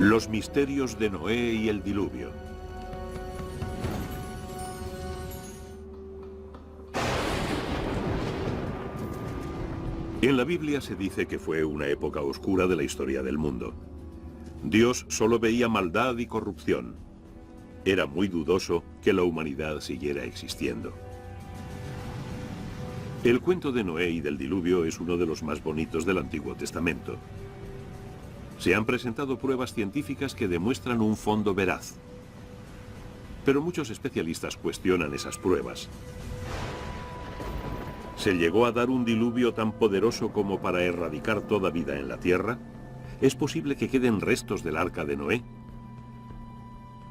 Los misterios de Noé y el diluvio. En la Biblia se dice que fue una época oscura de la historia del mundo. Dios solo veía maldad y corrupción. Era muy dudoso que la humanidad siguiera existiendo. El cuento de Noé y del diluvio es uno de los más bonitos del Antiguo Testamento. Se han presentado pruebas científicas que demuestran un fondo veraz. Pero muchos especialistas cuestionan esas pruebas. ¿Se llegó a dar un diluvio tan poderoso como para erradicar toda vida en la Tierra? ¿Es posible que queden restos del arca de Noé?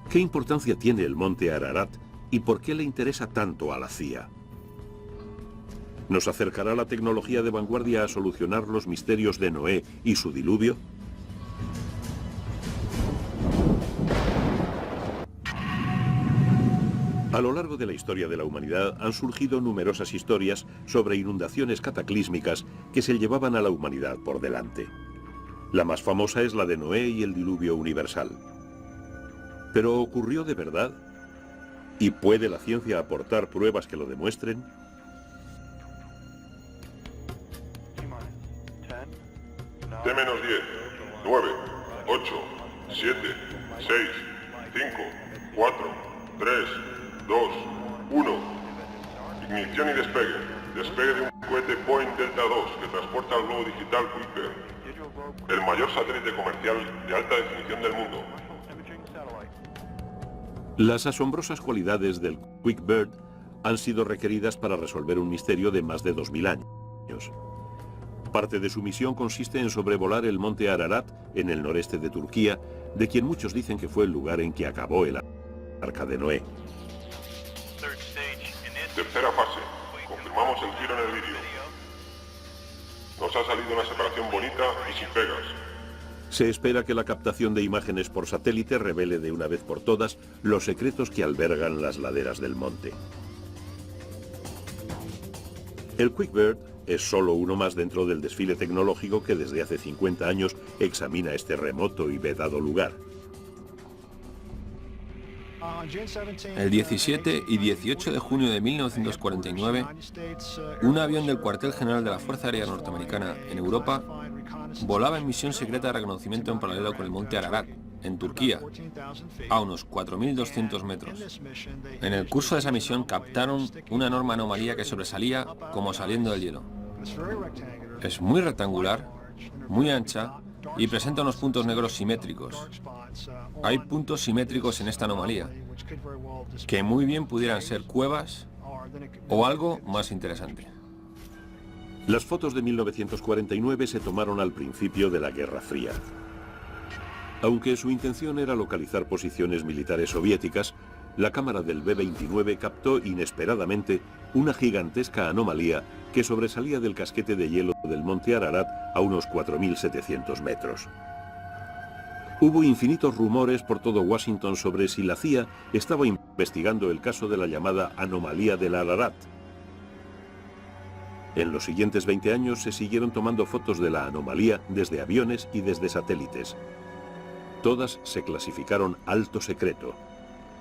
¿Qué importancia tiene el monte Ararat y por qué le interesa tanto a la CIA? ¿Nos acercará la tecnología de vanguardia a solucionar los misterios de Noé y su diluvio? A lo largo de la historia de la humanidad han surgido numerosas historias sobre inundaciones cataclísmicas que se llevaban a la humanidad por delante. La más famosa es la de Noé y el diluvio universal. ¿Pero ocurrió de verdad? ¿Y puede la ciencia aportar pruebas que lo demuestren? T-10, 9, 8, 7, 6, 5, 4, 3, 2, 1. Ignición y despegue. Despegue de un cohete Boeing Delta II que transporta el globo digital QuickBird, el mayor satélite comercial de alta definición del mundo. Las asombrosas cualidades del QuickBird han sido requeridas para resolver un misterio de más de 2000 años. Parte de su misión consiste en sobrevolar el monte Ararat en el noreste de Turquía, de quien muchos dicen que fue el lugar en que acabó el arca de Noé. Tercera fase. Confirmamos el giro en el vídeo. Nos ha salido una separación bonita y sin pegas. Se espera que la captación de imágenes por satélite revele de una vez por todas los secretos que albergan las laderas del monte. El QuickBird es solo uno más dentro del desfile tecnológico que desde hace 50 años examina este remoto y vedado lugar. El 17 y 18 de junio de 1949, un avión del cuartel general de la Fuerza Aérea Norteamericana en Europa volaba en misión secreta de reconocimiento en paralelo con el monte Ararat, en Turquía, a unos 4.200 metros. En el curso de esa misión captaron una enorme anomalía que sobresalía como saliendo del hielo. Es muy rectangular, muy ancha y presenta unos puntos negros simétricos. Hay puntos simétricos en esta anomalía, que muy bien pudieran ser cuevas o algo más interesante. Las fotos de 1949 se tomaron al principio de la Guerra Fría. Aunque su intención era localizar posiciones militares soviéticas, la cámara del B-29 captó inesperadamente una gigantesca anomalía que sobresalía del casquete de hielo del monte Ararat a unos 4.700 metros. Hubo infinitos rumores por todo Washington sobre si la CIA estaba investigando el caso de la llamada anomalía del Ararat. En los siguientes 20 años se siguieron tomando fotos de la anomalía desde aviones y desde satélites. Todas se clasificaron alto secreto.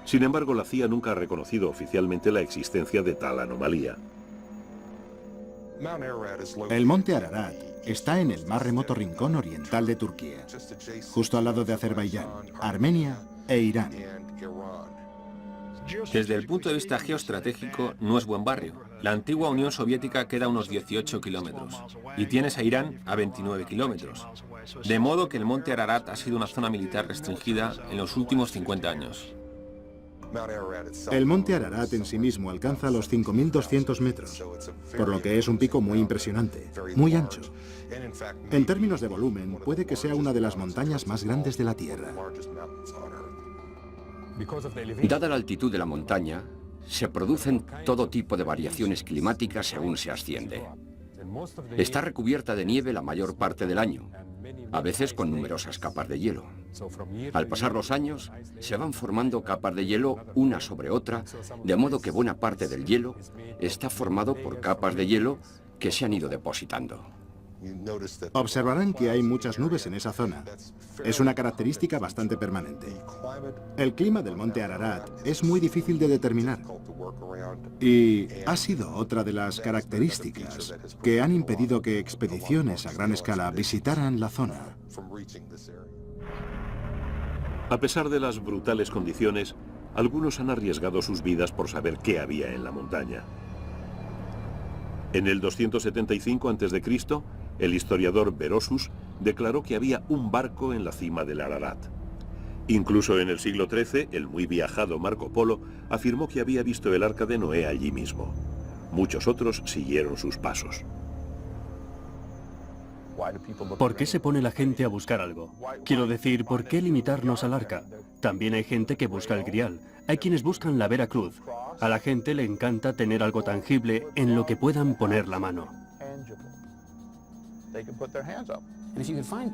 Sin embargo, la CIA nunca ha reconocido oficialmente la existencia de tal anomalía. El monte Ararat está en el más remoto rincón oriental de Turquía, justo al lado de Azerbaiyán, Armenia e Irán. Desde el punto de vista geoestratégico, no es buen barrio. La antigua Unión Soviética queda a unos 18 kilómetros y tienes a Irán a 29 kilómetros. De modo que el monte Ararat ha sido una zona militar restringida en los últimos 50 años. El monte Ararat en sí mismo alcanza los 5.200 metros, por lo que es un pico muy impresionante, muy ancho. En términos de volumen, puede que sea una de las montañas más grandes de la Tierra. Dada la altitud de la montaña, se producen todo tipo de variaciones climáticas según se asciende. Está recubierta de nieve la mayor parte del año, a veces con numerosas capas de hielo. Al pasar los años, se van formando capas de hielo una sobre otra, de modo que buena parte del hielo está formado por capas de hielo que se han ido depositando. Observarán que hay muchas nubes en esa zona. Es una característica bastante permanente. El clima del monte Ararat es muy difícil de determinar. Y ha sido otra de las características que han impedido que expediciones a gran escala visitaran la zona. A pesar de las brutales condiciones, algunos han arriesgado sus vidas por saber qué había en la montaña. En el 275 a.C., el historiador Berosus declaró que había un barco en la cima del Ararat. Incluso en el siglo XIII, el muy viajado Marco Polo afirmó que había visto el arca de Noé allí mismo. Muchos otros siguieron sus pasos. ¿Por qué se pone la gente a buscar algo? Quiero decir, ¿por qué limitarnos al arca? También hay gente que busca el grial. Hay quienes buscan la Vera Cruz. A la gente le encanta tener algo tangible en lo que puedan poner la mano.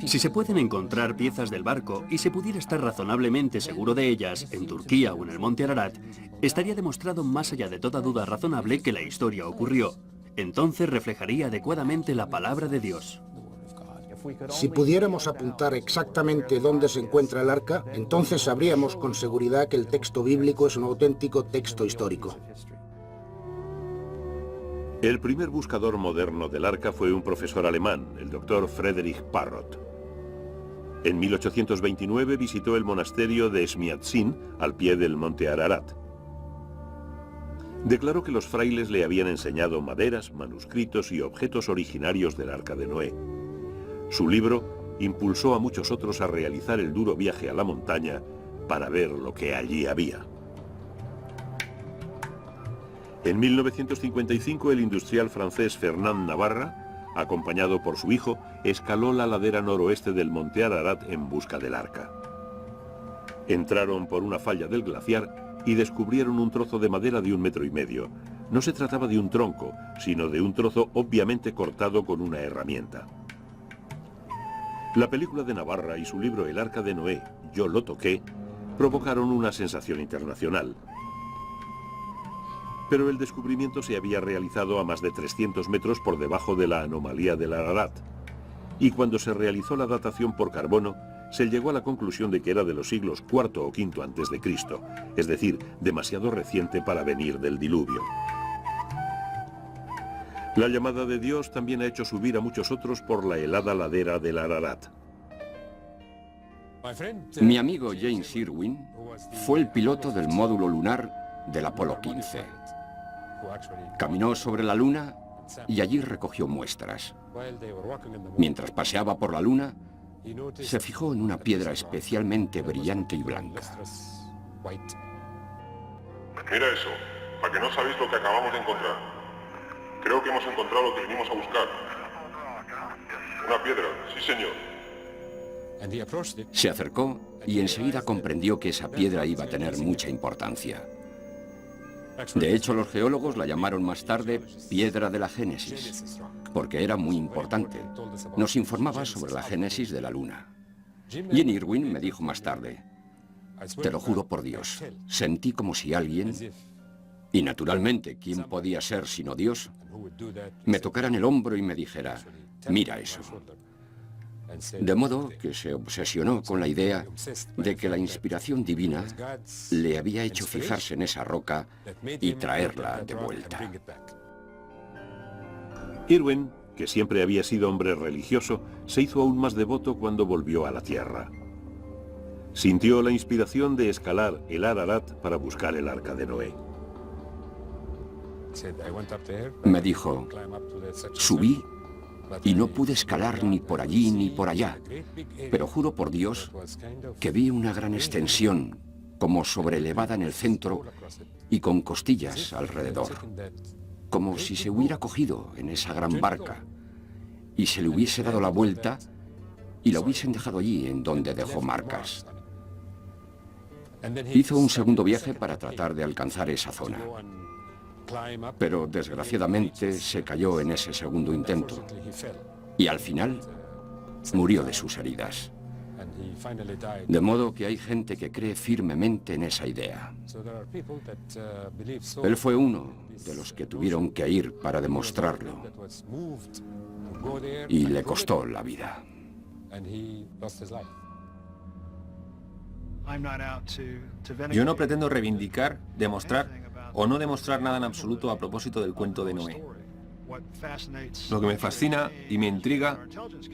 Si se pueden encontrar piezas del barco y se pudiera estar razonablemente seguro de ellas, en Turquía o en el monte Ararat, estaría demostrado más allá de toda duda razonable que la historia ocurrió. Entonces reflejaría adecuadamente la palabra de Dios. Si pudiéramos apuntar exactamente dónde se encuentra el arca, entonces sabríamos con seguridad que el texto bíblico es un auténtico texto histórico. El primer buscador moderno del arca fue un profesor alemán, el doctor Friedrich Parrot. En 1829 visitó el monasterio de Smiatzin, al pie del monte Ararat. Declaró que los frailes le habían enseñado maderas, manuscritos y objetos originarios del arca de Noé. Su libro impulsó a muchos otros a realizar el duro viaje a la montaña para ver lo que allí había. En 1955 el industrial francés Fernand Navarra, acompañado por su hijo, escaló la ladera noroeste del monte Ararat en busca del arca. Entraron por una falla del glaciar y descubrieron un trozo de madera de 1,5 metros. No se trataba de un tronco, sino de un trozo obviamente cortado con una herramienta. La película de Navarra y su libro El arca de Noé, Yo lo toqué, provocaron una sensación internacional. Pero el descubrimiento se había realizado a más de 300 metros por debajo de la anomalía del Ararat. Y cuando se realizó la datación por carbono, se llegó a la conclusión de que era de los siglos IV o V antes de Cristo, es decir, demasiado reciente para venir del diluvio. La llamada de Dios también ha hecho subir a muchos otros por la helada ladera del Ararat. Mi amigo James Irwin fue el piloto del módulo lunar del Apolo 15. Caminó sobre la Luna y allí recogió muestras. Mientras paseaba por la Luna, se fijó en una piedra especialmente brillante y blanca. Mira eso, ¿a que no sabéis lo que acabamos de encontrar? Creo que hemos encontrado lo que venimos a buscar. Una piedra, sí señor. Se acercó y enseguida comprendió que esa piedra iba a tener mucha importancia. De hecho, los geólogos la llamaron más tarde Piedra de la Génesis, porque era muy importante. Nos informaba sobre la génesis de la Luna. Jim Irwin me dijo más tarde, te lo juro por Dios, sentí como si alguien, y naturalmente, ¿quién podía ser sino Dios?, me tocara en el hombro y me dijera, mira eso. De modo que se obsesionó con la idea de que la inspiración divina le había hecho fijarse en esa roca y traerla de vuelta. Irwin, que siempre había sido hombre religioso, se hizo aún más devoto cuando volvió a la tierra. Sintió la inspiración de escalar el Ararat para buscar el arca de Noé. Me dijo, subí y no pude escalar ni por allí ni por allá, pero juro por Dios que vi una gran extensión, como sobrelevada en el centro y con costillas alrededor, como si se hubiera cogido en esa gran barca y se le hubiese dado la vuelta y la hubiesen dejado allí en donde dejó marcas. Hizo un segundo viaje para tratar de alcanzar esa zona, pero desgraciadamente se cayó en ese segundo intento y al final murió de sus heridas. De modo que hay gente que cree firmemente en esa idea. Él fue uno de los que tuvieron que ir para demostrarlo. y le costó la vida. Yo no pretendo reivindicar, demostrar o no demostrar nada en absoluto a propósito del cuento de Noé. Lo que me fascina y me intriga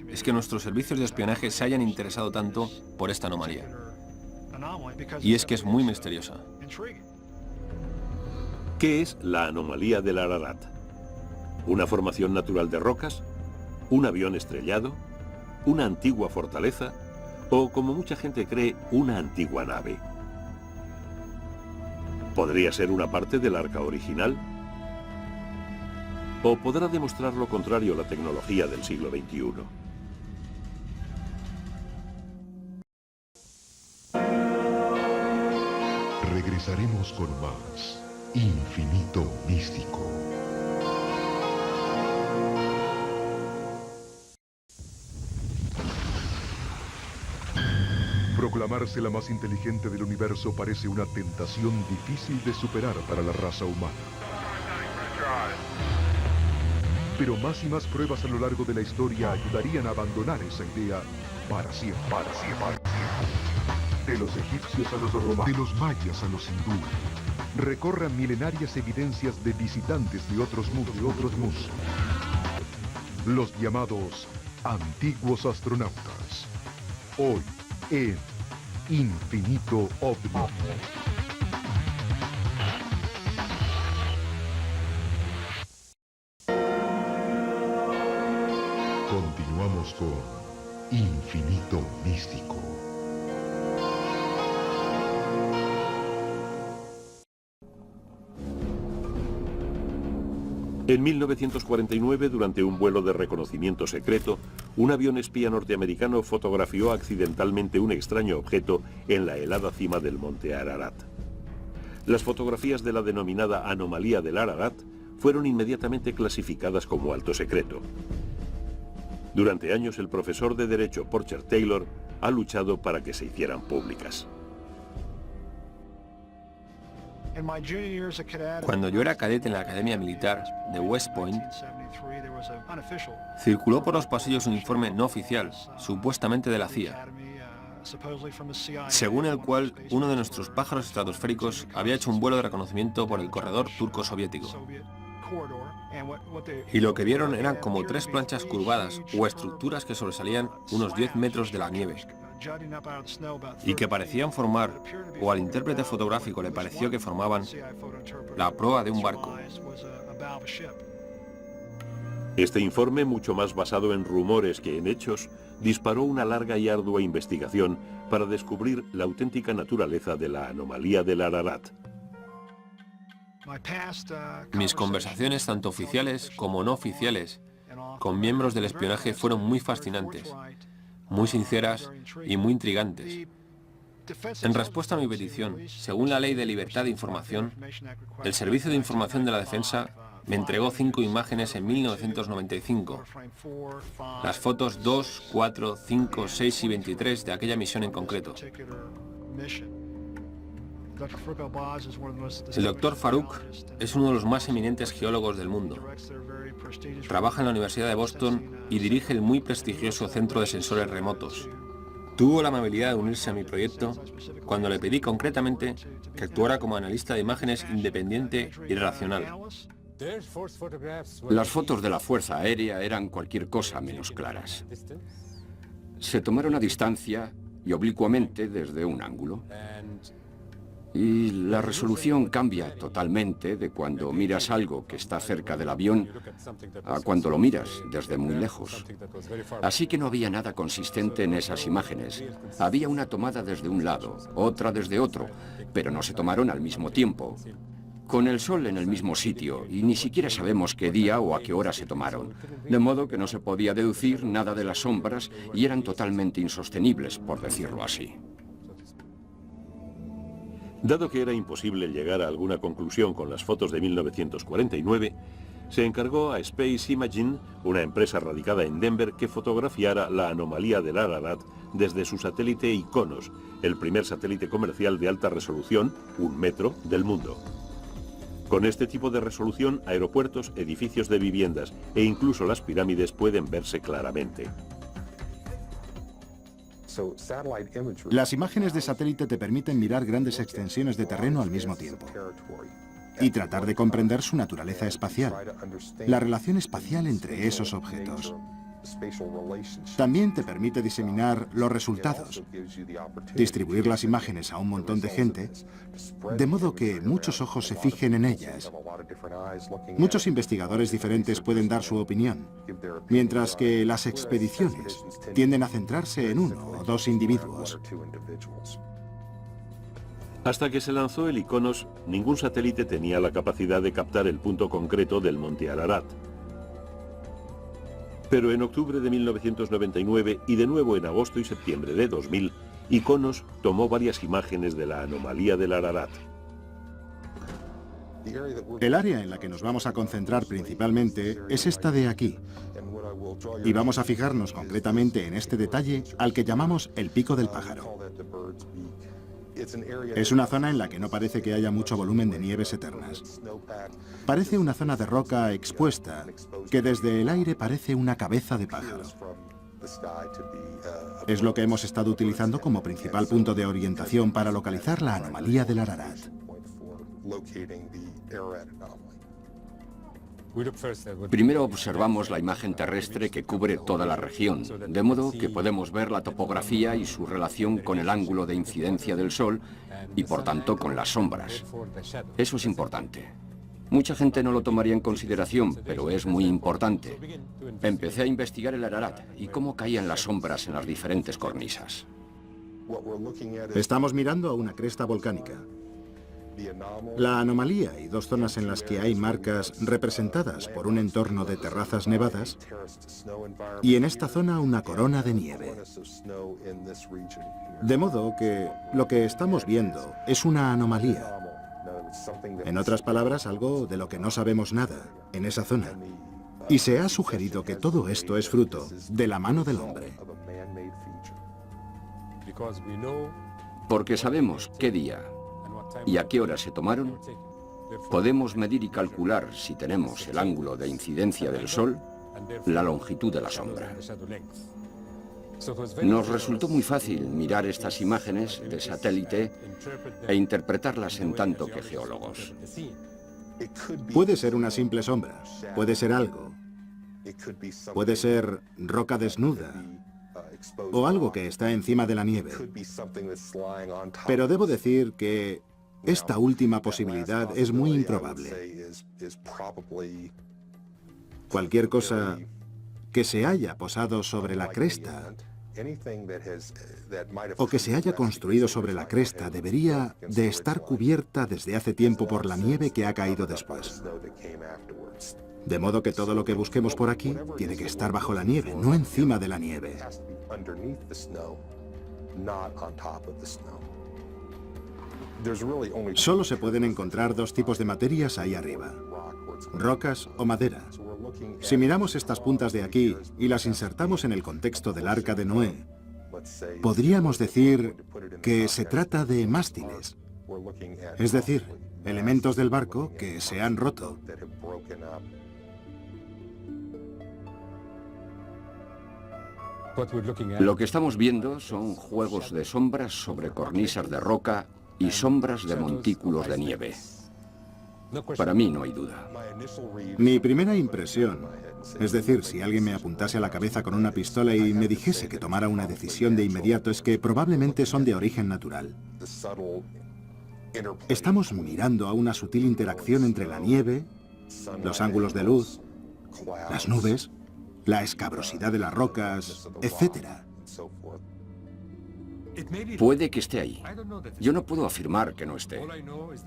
es que nuestros servicios de espionaje se hayan interesado tanto por esta anomalía. Y es que es muy misteriosa. ¿Qué es la anomalía del Ararat? ¿Una formación natural de rocas? ¿Un avión estrellado? ¿Una antigua fortaleza? ¿O, como mucha gente cree, una antigua nave? ¿Podría ser una parte del arca original? ¿O podrá demostrar lo contrario la tecnología del siglo XXI? Regresaremos con más Infinito Místico. Proclamarse la más inteligente del universo parece una tentación difícil de superar para la raza humana. Pero más y más pruebas a lo largo de la historia ayudarían a abandonar esa idea para siempre. De los egipcios a los romanos, de los mayas a los hindúes, recorran milenarias evidencias de visitantes de otros mundos. Los llamados antiguos astronautas. Hoy en Infinito OVNI. Continuamos con Infinito Místico. En 1949, durante un vuelo de reconocimiento secreto, un avión espía norteamericano fotografió accidentalmente un extraño objeto en la helada cima del monte Ararat. Las fotografías de la denominada anomalía del Ararat fueron inmediatamente clasificadas como alto secreto. Durante años, el profesor de Derecho Porcher Taylor ha luchado para que se hicieran públicas. Cuando yo era cadete en la Academia Militar de West Point, circuló por los pasillos un informe no oficial, supuestamente de la CIA, según el cual uno de nuestros pájaros estratosféricos había hecho un vuelo de reconocimiento por el corredor turco-soviético. Y lo que vieron eran como 3 planchas curvadas o estructuras que sobresalían unos 10 metros de la nieve y que parecían formar, o al intérprete fotográfico le pareció que formaban, la proa de un barco. Este informe, mucho más basado en rumores que en hechos, disparó una larga y ardua investigación para descubrir la auténtica naturaleza de la anomalía del Ararat. Mis conversaciones, tanto oficiales como no oficiales, con miembros del espionaje fueron muy fascinantes, muy sinceras y muy intrigantes. En respuesta a mi petición, según la Ley de Libertad de Información, el Servicio de Información de la Defensa me entregó 5 imágenes en 1995. Las fotos 2, 4, 5, 6 y 23 de aquella misión en concreto. El Dr. Farouk es uno de los más eminentes geólogos del mundo. Trabaja en la Universidad de Boston y dirige el muy prestigioso Centro de Sensores Remotos. Tuvo la amabilidad de unirse a mi proyecto cuando le pedí concretamente que actuara como analista de imágenes independiente y racional. Las fotos de la Fuerza Aérea eran cualquier cosa menos claras. Se tomaron a distancia y oblicuamente desde un ángulo. Y la resolución cambia totalmente de cuando miras algo que está cerca del avión a cuando lo miras desde muy lejos. Así que no había nada consistente en esas imágenes. Había una tomada desde un lado, otra desde otro, pero no se tomaron al mismo tiempo. Con el sol en el mismo sitio, y ni siquiera sabemos qué día o a qué hora se tomaron. De modo que no se podía deducir nada de las sombras y eran totalmente insostenibles, por decirlo así. Dado que era imposible llegar a alguna conclusión con las fotos de 1949, se encargó a Space Imaging, una empresa radicada en Denver, que fotografiara la anomalía del Ararat desde su satélite Iconos, el primer satélite comercial de alta resolución, 1 metro, del mundo. Con este tipo de resolución, aeropuertos, edificios de viviendas e incluso las pirámides pueden verse claramente. Las imágenes de satélite te permiten mirar grandes extensiones de terreno al mismo tiempo y tratar de comprender su naturaleza espacial, la relación espacial entre esos objetos. También te permite diseminar los resultados, distribuir las imágenes a un montón de gente, de modo que muchos ojos se fijen en ellas. Muchos investigadores diferentes pueden dar su opinión, mientras que las expediciones tienden a centrarse en uno o dos individuos. Hasta que se lanzó el Iconos, ningún satélite tenía la capacidad de captar el punto concreto del monte Ararat. Pero en octubre de 1999 y de nuevo en agosto y septiembre de 2000, Iconos tomó varias imágenes de la anomalía del Ararat. El área en la que nos vamos a concentrar principalmente es esta de aquí. Y vamos a fijarnos concretamente en este detalle al que llamamos el pico del pájaro. Es una zona en la que no parece que haya mucho volumen de nieves eternas. Parece una zona de roca expuesta, que desde el aire parece una cabeza de pájaro. Es lo que hemos estado utilizando como principal punto de orientación para localizar la anomalía del Ararat. Primero observamos la imagen terrestre que cubre toda la región, de modo que podemos ver la topografía y su relación con el ángulo de incidencia del Sol y por tanto con las sombras. Eso es importante. Mucha gente no lo tomaría en consideración, pero es muy importante. Empecé a investigar el Ararat y cómo caían las sombras en las diferentes cornisas. Estamos mirando a una cresta volcánica. La anomalía y dos zonas en las que hay marcas representadas por un entorno de terrazas nevadas y en esta zona una corona de nieve. De modo que lo que estamos viendo es una anomalía. En otras palabras, algo de lo que no sabemos nada en esa zona. Y se ha sugerido que todo esto es fruto de la mano del hombre. Porque sabemos qué día y a qué hora se tomaron, podemos medir y calcular, si tenemos el ángulo de incidencia del Sol, la longitud de la sombra. Nos resultó muy fácil mirar estas imágenes de satélite e interpretarlas en tanto que geólogos. Puede ser una simple sombra, puede ser algo, puede ser roca desnuda o algo que está encima de la nieve. Pero debo decir que esta última posibilidad es muy improbable. Cualquier cosa que se haya posado sobre la cresta o que se haya construido sobre la cresta debería de estar cubierta desde hace tiempo por la nieve que ha caído después. De modo que todo lo que busquemos por aquí tiene que estar bajo la nieve, no encima de la nieve. Solo se pueden encontrar dos tipos de materias ahí arriba: rocas o madera. Si miramos estas puntas de aquí y las insertamos en el contexto del Arca de Noé, podríamos decir que se trata de mástiles, es decir, elementos del barco que se han roto. Lo que estamos viendo son juegos de sombras sobre cornisas de roca y sombras de montículos de nieve. Para mí no hay duda. Mi primera impresión, es decir, si alguien me apuntase a la cabeza con una pistola y me dijese que tomara una decisión de inmediato, es que probablemente son de origen natural. Estamos mirando a una sutil interacción entre la nieve, los ángulos de luz, las nubes, la escabrosidad de las rocas, etc. Puede que esté ahí. Yo no puedo afirmar que no esté.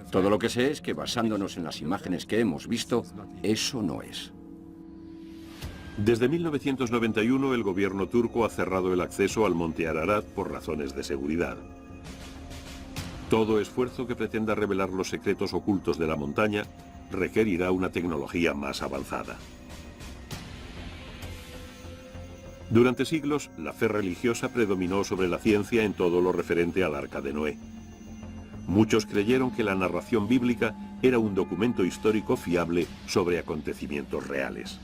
Todo lo que sé es que basándonos en las imágenes que hemos visto, eso no es. Desde 1991 el gobierno turco ha cerrado el acceso al monte Ararat por razones de seguridad. Todo esfuerzo que pretenda revelar los secretos ocultos de la montaña requerirá una tecnología más avanzada. Durante siglos, la fe religiosa predominó sobre la ciencia en todo lo referente al Arca de Noé. Muchos creyeron que la narración bíblica era un documento histórico fiable sobre acontecimientos reales.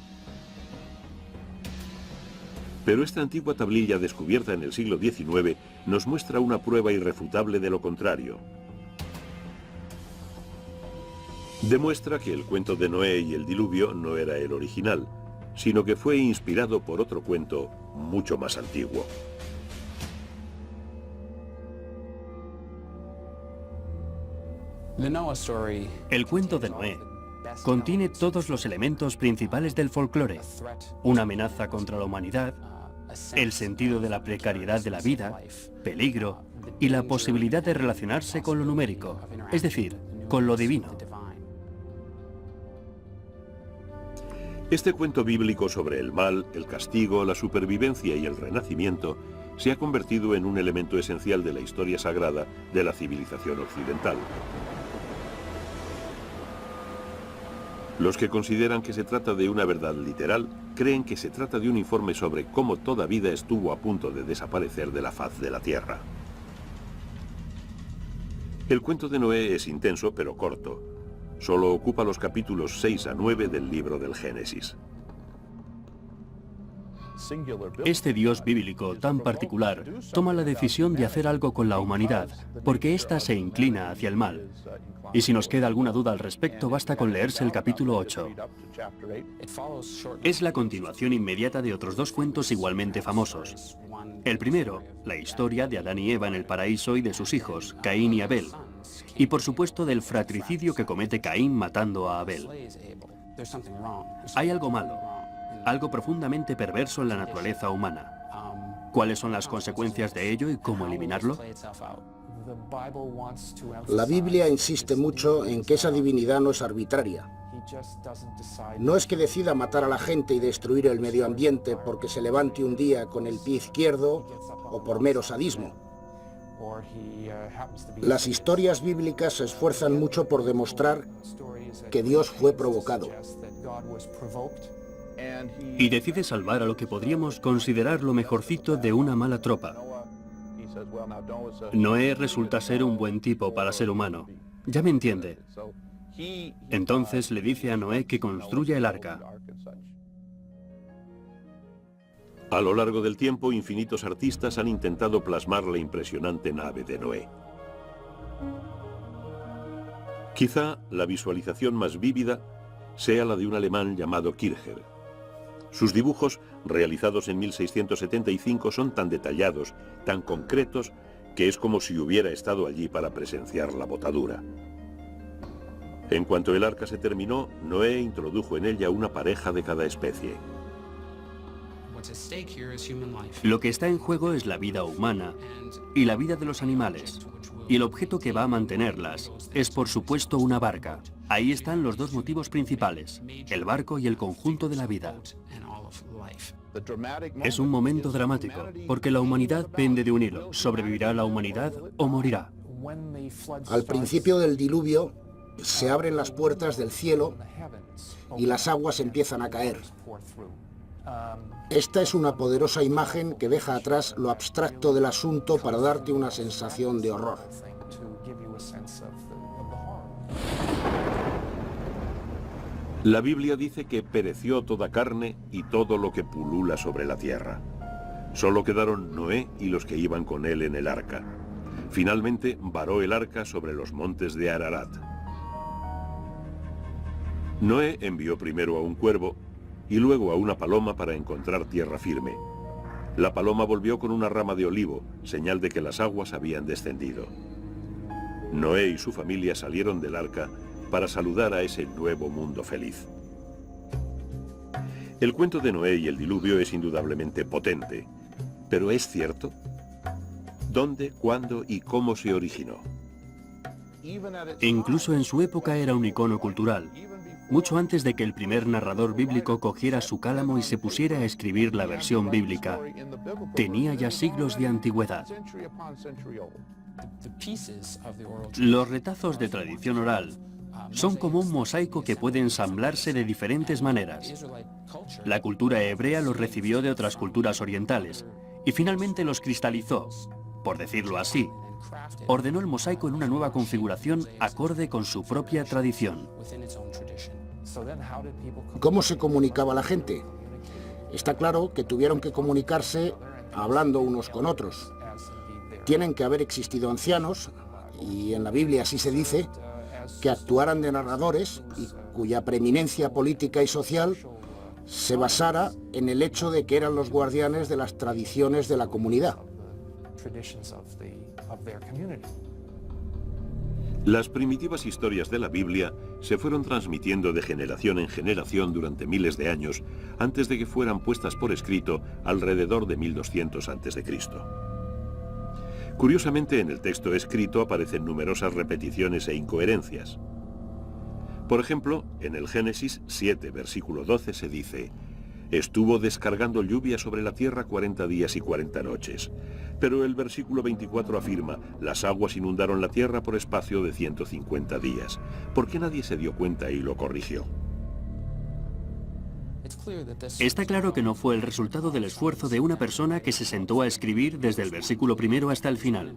Pero esta antigua tablilla descubierta en el siglo XIX nos muestra una prueba irrefutable de lo contrario. Demuestra que el cuento de Noé y el diluvio no era el original, sino que fue inspirado por otro cuento mucho más antiguo. El cuento de Noé contiene todos los elementos principales del folclore: una amenaza contra la humanidad, el sentido de la precariedad de la vida, peligro y la posibilidad de relacionarse con lo numérico, es decir, con lo divino. Este cuento bíblico sobre el mal, el castigo, la supervivencia y el renacimiento se ha convertido en un elemento esencial de la historia sagrada de la civilización occidental. Los que consideran que se trata de una verdad literal, creen que se trata de un informe sobre cómo toda vida estuvo a punto de desaparecer de la faz de la Tierra. El cuento de Noé es intenso pero corto. Solo ocupa los capítulos 6 a 9 del libro del Génesis. Este Dios bíblico tan particular toma la decisión de hacer algo con la humanidad, porque ésta se inclina hacia el mal. Y si nos queda alguna duda al respecto, basta con leerse el capítulo 8. Es la continuación inmediata de otros dos cuentos igualmente famosos. El primero, la historia de Adán y Eva en el paraíso y de sus hijos, Caín y Abel. Y por supuesto del fratricidio que comete Caín matando a Abel. Hay algo malo, algo profundamente perverso en la naturaleza humana. ¿Cuáles son las consecuencias de ello y cómo eliminarlo? La Biblia insiste mucho en que esa divinidad no es arbitraria. No es que decida matar a la gente y destruir el medio ambiente porque se levante un día con el pie izquierdo o por mero sadismo. Las historias bíblicas se esfuerzan mucho por demostrar que Dios fue provocado. Y decide salvar a lo que podríamos considerar lo mejorcito de una mala tropa. Noé resulta ser un buen tipo para ser humano. Ya me entiende. Entonces le dice a Noé que construya el arca. A lo largo del tiempo, infinitos artistas han intentado plasmar la impresionante nave de Noé. Quizá la visualización más vívida sea la de un alemán llamado Kircher. Sus dibujos, realizados en 1675, son tan detallados, tan concretos, que es como si hubiera estado allí para presenciar la botadura. En cuanto el arca se terminó, Noé introdujo en ella una pareja de cada especie. Lo que está en juego es la vida humana y la vida de los animales. Y el objeto que va a mantenerlas es, por supuesto, una barca. Ahí están los dos motivos principales, el barco y el conjunto de la vida. Es un momento dramático, porque la humanidad pende de un hilo. ¿Sobrevivirá la humanidad o morirá? Al principio del diluvio, se abren las puertas del cielo y las aguas empiezan a caer. Esta es una poderosa imagen que deja atrás lo abstracto del asunto para darte una sensación de horror. La Biblia dice que pereció toda carne y todo lo que pulula sobre la tierra. Solo quedaron Noé y los que iban con él en el arca. Finalmente varó el arca sobre los montes de Ararat. Noé envió primero a un cuervo y luego a una paloma para encontrar tierra firme. La paloma volvió con una rama de olivo, señal de que las aguas habían descendido. Noé y su familia salieron del arca para saludar a ese nuevo mundo feliz. El cuento de Noé y el diluvio es indudablemente potente, pero ¿es cierto? ¿Dónde, cuándo y cómo se originó? Incluso en su época era un icono cultural. Mucho antes de que el primer narrador bíblico cogiera su cálamo y se pusiera a escribir la versión bíblica, tenía ya siglos de antigüedad. Los retazos de tradición oral son como un mosaico que puede ensamblarse de diferentes maneras. La cultura hebrea los recibió de otras culturas orientales y finalmente los cristalizó, por decirlo así, ordenó el mosaico en una nueva configuración acorde con su propia tradición. ¿Cómo se comunicaba la gente? Está claro que tuvieron que comunicarse hablando unos con otros. Tienen que haber existido ancianos, y en la Biblia así se dice, que actuaran de narradores y cuya preeminencia política y social se basara en el hecho de que eran los guardianes de las tradiciones de la comunidad. Las primitivas historias de la Biblia se fueron transmitiendo de generación en generación durante miles de años antes de que fueran puestas por escrito alrededor de 1200 a.C. Curiosamente, en el texto escrito aparecen numerosas repeticiones e incoherencias. Por ejemplo, en el Génesis 7, versículo 12 se dice: «Estuvo descargando lluvia sobre la tierra 40 días y 40 noches». Pero el versículo 24 afirma: «Las aguas inundaron la tierra por espacio de 150 días». ¿Por qué nadie se dio cuenta y lo corrigió? Está claro que no fue el resultado del esfuerzo de una persona que se sentó a escribir desde el versículo primero hasta el final.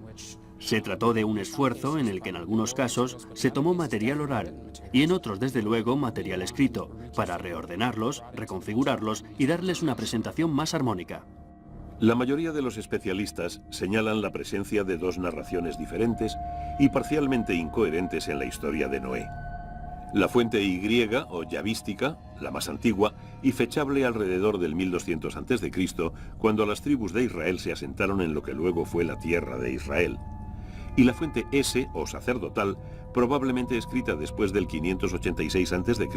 Se trató de un esfuerzo en el que en algunos casos se tomó material oral y en otros, desde luego, material escrito, para reordenarlos, reconfigurarlos y darles una presentación más armónica. La mayoría de los especialistas señalan la presencia de dos narraciones diferentes y parcialmente incoherentes en la historia de Noé. La fuente Y o yavística, la más antigua, y fechable alrededor del 1200 a.C., cuando las tribus de Israel se asentaron en lo que luego fue la tierra de Israel. Y la fuente S o sacerdotal, probablemente escrita después del 586 a.C.,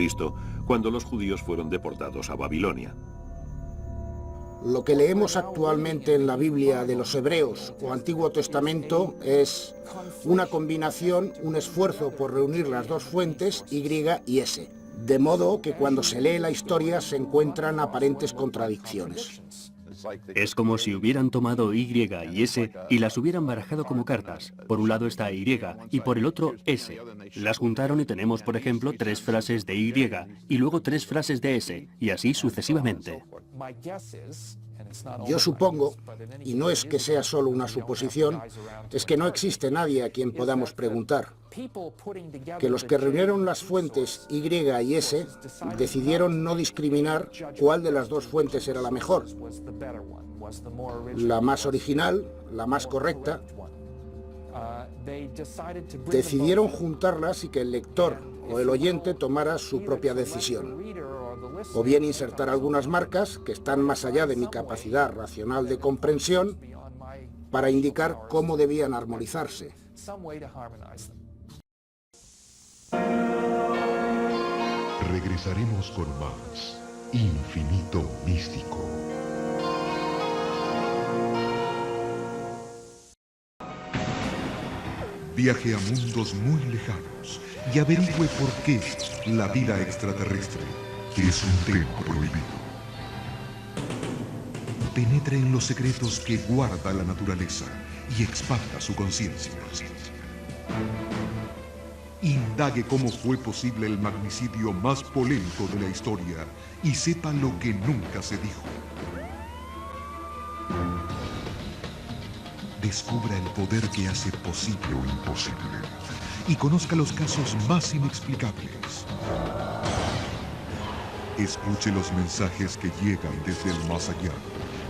cuando los judíos fueron deportados a Babilonia. Lo que leemos actualmente en la Biblia de los Hebreos o Antiguo Testamento es una combinación, un esfuerzo por reunir las dos fuentes, Y y S, de modo que cuando se lee la historia se encuentran aparentes contradicciones. Es como si hubieran tomado Y y S y las hubieran barajado como cartas. Por un lado está Y y por el otro S. Las juntaron y tenemos, por ejemplo, 3 frases de Y y luego 3 frases de S, y así sucesivamente. Yo supongo, y no es que sea solo una suposición, es que no existe nadie a quien podamos preguntar, que los que reunieron las fuentes Y y S decidieron no discriminar cuál de las dos fuentes era la mejor, la más original, la más correcta. Decidieron juntarlas y que el lector o el oyente tomara su propia decisión, o bien insertar algunas marcas que están más allá de mi capacidad racional de comprensión para indicar cómo debían armonizarse. Regresaremos con más Infinito Místico. Viaje a mundos muy lejanos y averigüe por qué la vida extraterrestre es un tema prohibido. Penetre en los secretos que guarda la naturaleza y expanda su conciencia. Indague cómo fue posible el magnicidio más polémico de la historia y sepa lo que nunca se dijo. Descubra el poder que hace posible lo imposible y conozca los casos más inexplicables. Escuche los mensajes que llegan desde el más allá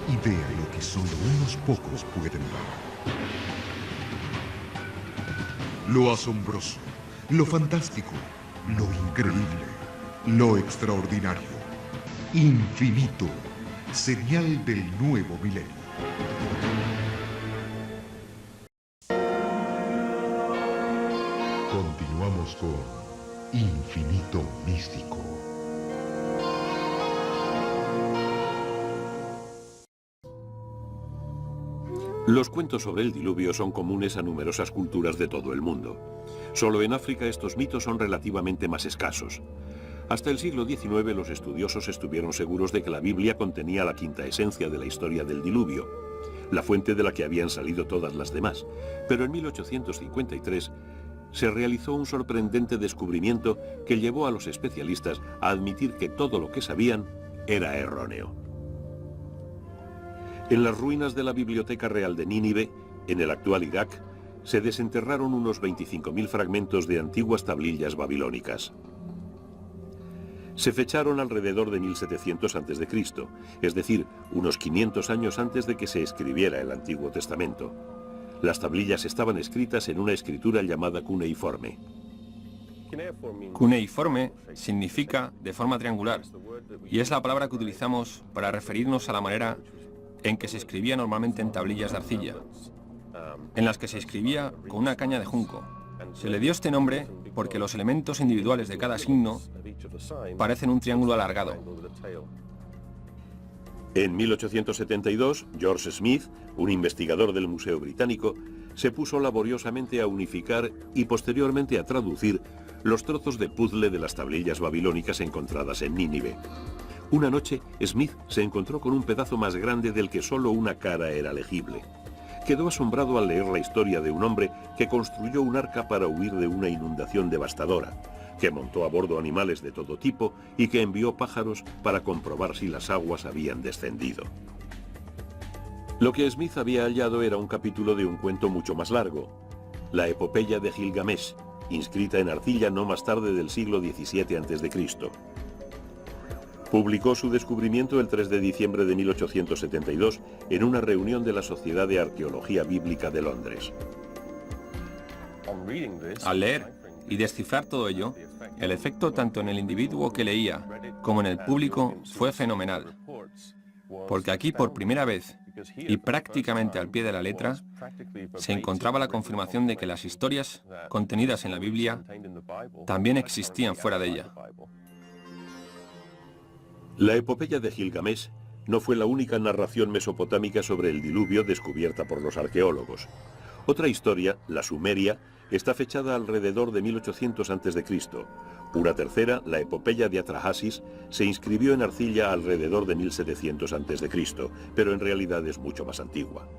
y vea lo que solo unos pocos pueden ver. Lo asombroso, lo fantástico, lo increíble, lo extraordinario. Infinito, señal del nuevo milenio. Continuamos con Infinito Místico. Los cuentos sobre el diluvio son comunes a numerosas culturas de todo el mundo. Solo en África estos mitos son relativamente más escasos. Hasta el siglo XIX los estudiosos estuvieron seguros de que la Biblia contenía la quinta esencia de la historia del diluvio, la fuente de la que habían salido todas las demás. Pero en 1853 se realizó un sorprendente descubrimiento que llevó a los especialistas a admitir que todo lo que sabían era erróneo. En las ruinas de la Biblioteca Real de Nínive, en el actual Irak, se desenterraron unos 25.000 fragmentos de antiguas tablillas babilónicas. Se fecharon alrededor de 1700 a.C., es decir, unos 500 años antes de que se escribiera el Antiguo Testamento. Las tablillas estaban escritas en una escritura llamada cuneiforme. Cuneiforme significa de forma triangular y es la palabra que utilizamos para referirnos a la manera en que se escribía normalmente en tablillas de arcilla, en las que se escribía con una caña de junco. Se le dio este nombre porque los elementos individuales de cada signo parecen un triángulo alargado. En 1872, George Smith, un investigador del Museo Británico, se puso laboriosamente a unificar y posteriormente a traducir los trozos de puzzle de las tablillas babilónicas encontradas en Nínive. Una noche, Smith se encontró con un pedazo más grande del que solo una cara era legible. Quedó asombrado al leer la historia de un hombre que construyó un arca para huir de una inundación devastadora, que montó a bordo animales de todo tipo y que envió pájaros para comprobar si las aguas habían descendido. Lo que Smith había hallado era un capítulo de un cuento mucho más largo, la epopeya de Gilgamesh, inscrita en arcilla no más tarde del siglo XVII a.C. Publicó su descubrimiento el 3 de diciembre de 1872 en una reunión de la Sociedad de Arqueología Bíblica de Londres. Al leer y descifrar todo ello, el efecto tanto en el individuo que leía como en el público fue fenomenal. Porque aquí por primera vez, y prácticamente al pie de la letra, se encontraba la confirmación de que las historias contenidas en la Biblia también existían fuera de ella. La epopeya de Gilgamesh no fue la única narración mesopotámica sobre el diluvio descubierta por los arqueólogos. Otra historia, la sumeria, está fechada alrededor de 1800 a.C. Una tercera, la epopeya de Atrahasis, se inscribió en arcilla alrededor de 1700 a.C., pero en realidad es mucho más antigua.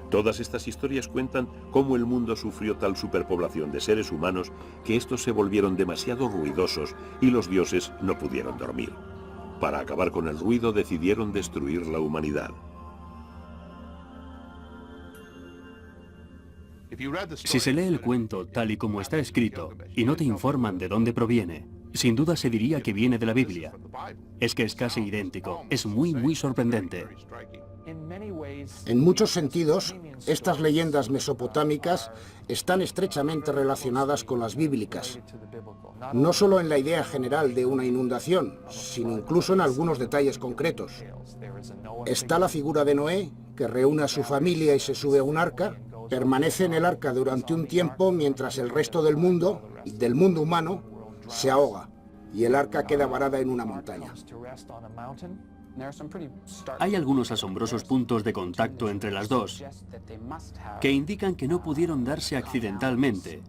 Todas estas historias cuentan cómo el mundo sufrió tal superpoblación de seres humanos que estos se volvieron demasiado ruidosos y los dioses no pudieron dormir. Para acabar con el ruido decidieron destruir la humanidad. Si se lee el cuento tal y como está escrito y no te informan de dónde proviene, sin duda se diría que viene de la Biblia. Es que es casi idéntico, es muy sorprendente. En muchos sentidos, estas leyendas mesopotámicas están estrechamente relacionadas con las bíblicas. No solo en la idea general de una inundación, sino incluso en algunos detalles concretos. Está la figura de Noé, que reúne a su familia y se sube a un arca, permanece en el arca durante un tiempo mientras el resto del mundo humano, se ahoga y el arca queda varada en una montaña. Hay algunos asombrosos puntos de contacto entre las dos, que indican que no pudieron darse accidentalmente.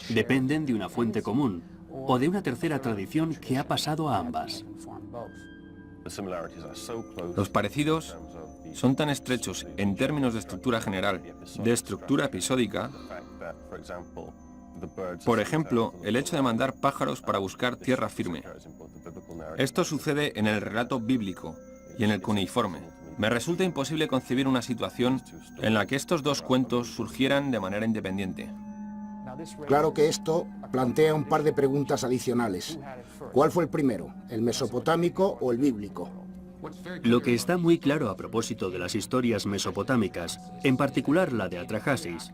Dependen de una fuente común, o de una tercera tradición que ha pasado a ambas. Los parecidos son tan estrechos en términos de estructura general, de estructura episódica. Por ejemplo, el hecho de mandar pájaros para buscar tierra firme. Esto sucede en el relato bíblico y en el cuneiforme. Me resulta imposible concebir una situación en la que estos dos cuentos surgieran de manera independiente. Claro que esto plantea un par de preguntas adicionales. ¿Cuál fue el primero, el mesopotámico o el bíblico? Lo que está muy claro a propósito de las historias mesopotámicas, en particular la de Atrahasis,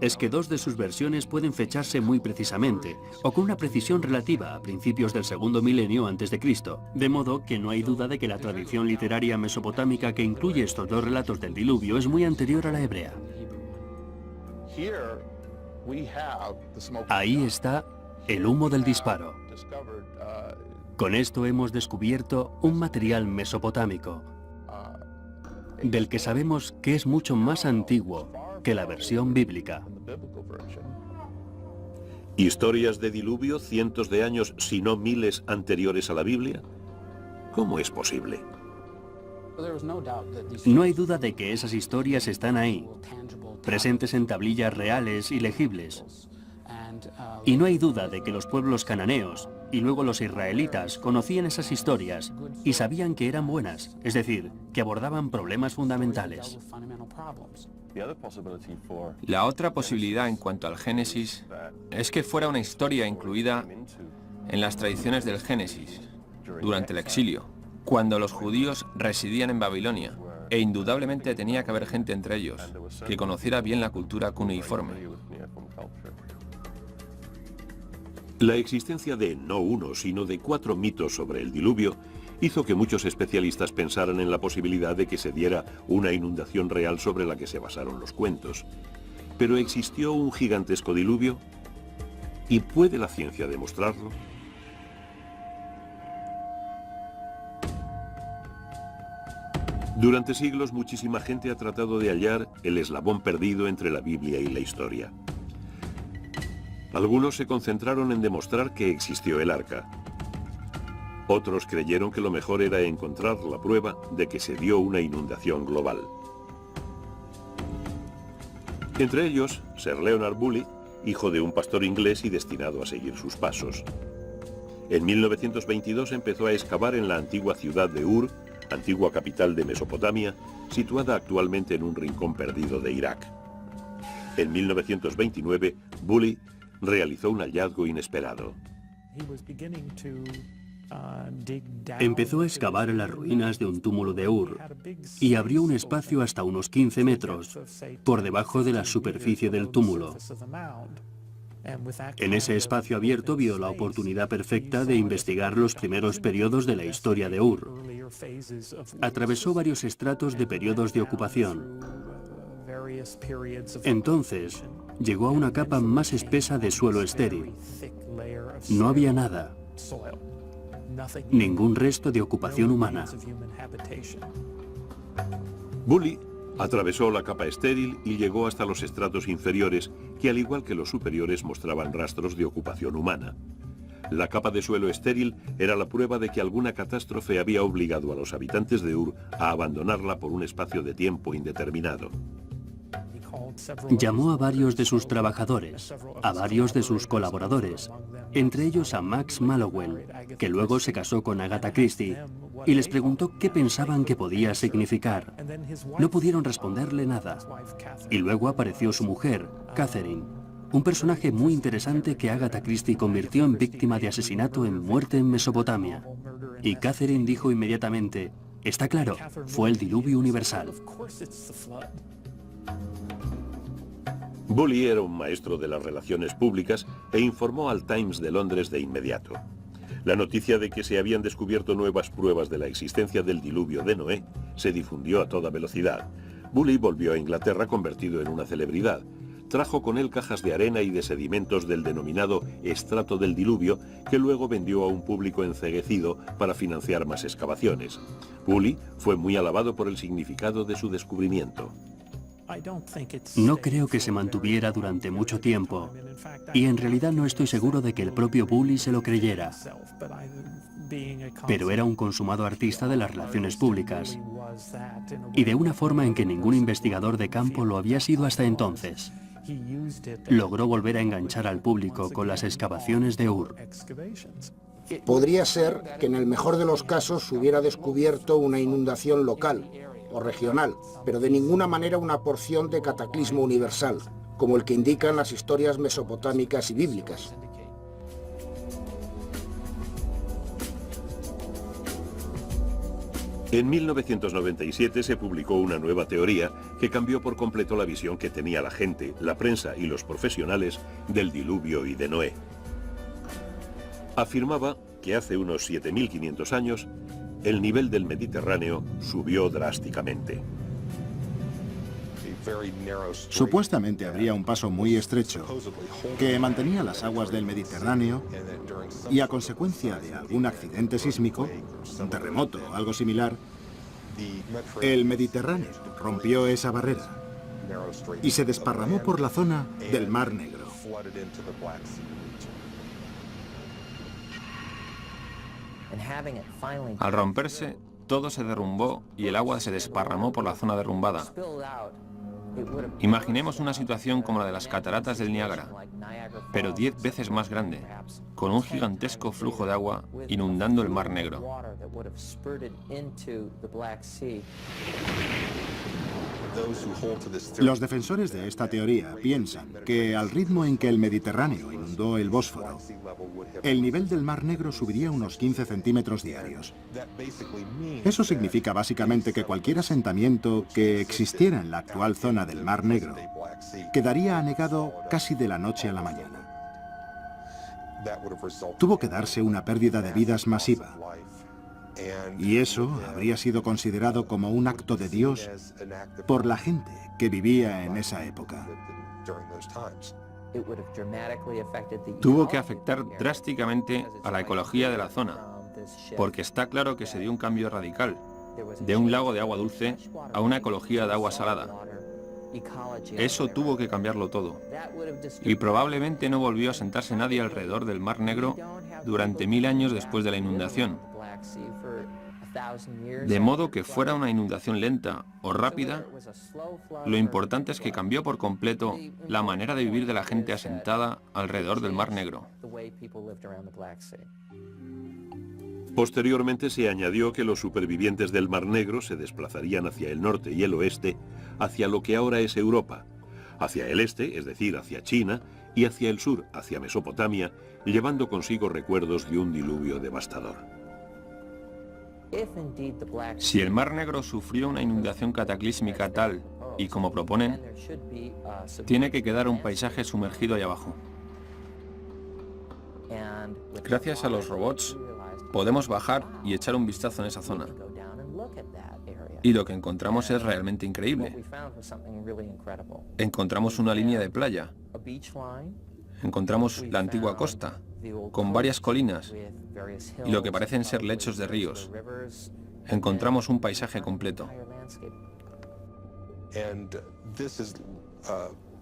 es que dos de sus versiones pueden fecharse muy precisamente, o con una precisión relativa a principios del segundo milenio antes de Cristo, de modo que no hay duda de que la tradición literaria mesopotámica que incluye estos dos relatos del diluvio es muy anterior a la hebrea. Ahí está el humo del disparo. Con esto hemos descubierto un material mesopotámico, del que sabemos que es mucho más antiguo que la versión bíblica. ¿Historias de diluvio cientos de años, si no miles, anteriores a la Biblia? ¿Cómo es posible? No hay duda de que esas historias están ahí, presentes en tablillas reales y legibles. Y no hay duda de que los pueblos cananeos, y luego los israelitas conocían esas historias y sabían que eran buenas, es decir, que abordaban problemas fundamentales. La otra posibilidad en cuanto al Génesis es que fuera una historia incluida en las tradiciones del Génesis durante el exilio, cuando los judíos residían en Babilonia, e indudablemente tenía que haber gente entre ellos que conociera bien la cultura cuneiforme. La existencia de no uno, sino de 4 mitos sobre el diluvio hizo que muchos especialistas pensaran en la posibilidad de que se diera una inundación real sobre la que se basaron los cuentos. ¿Pero existió un gigantesco diluvio? ¿Y puede la ciencia demostrarlo? Durante siglos muchísima gente ha tratado de hallar el eslabón perdido entre la Biblia y la historia. Algunos se concentraron en demostrar que existió el arca. Otros creyeron que lo mejor era encontrar la prueba de que se dio una inundación global. Entre ellos, Sir Leonard Bully, hijo de un pastor inglés y destinado a seguir sus pasos. En 1922 empezó a excavar en la antigua ciudad de Ur, antigua capital de Mesopotamia, situada actualmente en un rincón perdido de Irak. En 1929, Bully realizó un hallazgo inesperado. Empezó a excavar en las ruinas de un túmulo de Ur y abrió un espacio hasta unos 15 metros por debajo de la superficie del túmulo. En ese espacio abierto vio la oportunidad perfecta de investigar los primeros periodos de la historia de Ur. Atravesó varios estratos de periodos de ocupación. Entonces, llegó a una capa más espesa de suelo estéril. No había nada. Ningún resto de ocupación humana. Bully atravesó la capa estéril y llegó hasta los estratos inferiores, que al igual que los superiores mostraban rastros de ocupación humana. La capa de suelo estéril era la prueba de que alguna catástrofe había obligado a los habitantes de Ur a abandonarla por un espacio de tiempo indeterminado. Llamó a varios de sus trabajadores, a varios de sus colaboradores, entre ellos a Max Mallowan, que luego se casó con Agatha Christie, y les preguntó qué pensaban que podía significar. No pudieron responderle nada. Y luego apareció su mujer, Catherine, un personaje muy interesante que Agatha Christie convirtió en víctima de asesinato en Muerte en Mesopotamia. Y Catherine dijo inmediatamente, está claro, fue el diluvio universal. Bully era un maestro de las relaciones públicas e informó al Times de Londres de inmediato. La noticia de que se habían descubierto nuevas pruebas de la existencia del diluvio de Noé se difundió a toda velocidad. Bully volvió a Inglaterra convertido en una celebridad. Trajo con él cajas de arena y de sedimentos del denominado estrato del diluvio, que luego vendió a un público enceguecido para financiar más excavaciones. Bully fue muy alabado por el significado de su descubrimiento. No creo que se mantuviera durante mucho tiempo, y en realidad no estoy seguro de que el propio Bully se lo creyera. Pero era un consumado artista de las relaciones públicas, y de una forma en que ningún investigador de campo lo había sido hasta entonces. Logró volver a enganchar al público con las excavaciones de Ur. Podría ser que en el mejor de los casos hubiera descubierto una inundación local o regional, pero de ninguna manera una porción de cataclismo universal, como el que indican las historias mesopotámicas y bíblicas. En 1997 se publicó una nueva teoría que cambió por completo la visión que tenía la gente, la prensa y los profesionales del diluvio y de Noé. Afirmaba que hace unos 7.500 años el nivel del Mediterráneo subió drásticamente. Supuestamente habría un paso muy estrecho que mantenía las aguas del Mediterráneo y a consecuencia de algún accidente sísmico, un terremoto o algo similar, el Mediterráneo rompió esa barrera y se desparramó por la zona del Mar Negro. Al romperse, todo se derrumbó y el agua se desparramó por la zona derrumbada. Imaginemos una situación como la de las cataratas del Niágara, pero 10 veces más grande, con un gigantesco flujo de agua inundando el Mar Negro. Los defensores de esta teoría piensan que al ritmo en que el Mediterráneo inundó el Bósforo, el nivel del Mar Negro subiría unos 15 centímetros diarios. Eso significa básicamente que cualquier asentamiento que existiera en la actual zona del Mar Negro quedaría anegado casi de la noche a la mañana. Tuvo que darse una pérdida de vidas masiva. Y eso habría sido considerado como un acto de Dios por la gente que vivía en esa época. Tuvo que afectar drásticamente a la ecología de la zona, porque está claro que se dio un cambio radical, de un lago de agua dulce a una ecología de agua salada. Eso tuvo que cambiarlo todo, y probablemente no volvió a sentarse nadie alrededor del Mar Negro durante 1000 años después de la inundación. De modo que fuera una inundación lenta o rápida, lo importante es que cambió por completo la manera de vivir de la gente asentada alrededor del Mar Negro. Posteriormente se añadió que los supervivientes del Mar Negro se desplazarían hacia el norte y el oeste, hacia lo que ahora es Europa, hacia el este, es decir, hacia China, y hacia el sur, hacia Mesopotamia, llevando consigo recuerdos de un diluvio devastador. Si el Mar Negro sufrió una inundación cataclísmica tal y como proponen, tiene que quedar un paisaje sumergido ahí abajo. Gracias a los robots, podemos bajar y echar un vistazo en esa zona. Y lo que encontramos es realmente increíble. Encontramos una línea de playa. Encontramos la antigua costa, con varias colinas y lo que parecen ser lechos de ríos. Encontramos un paisaje completo.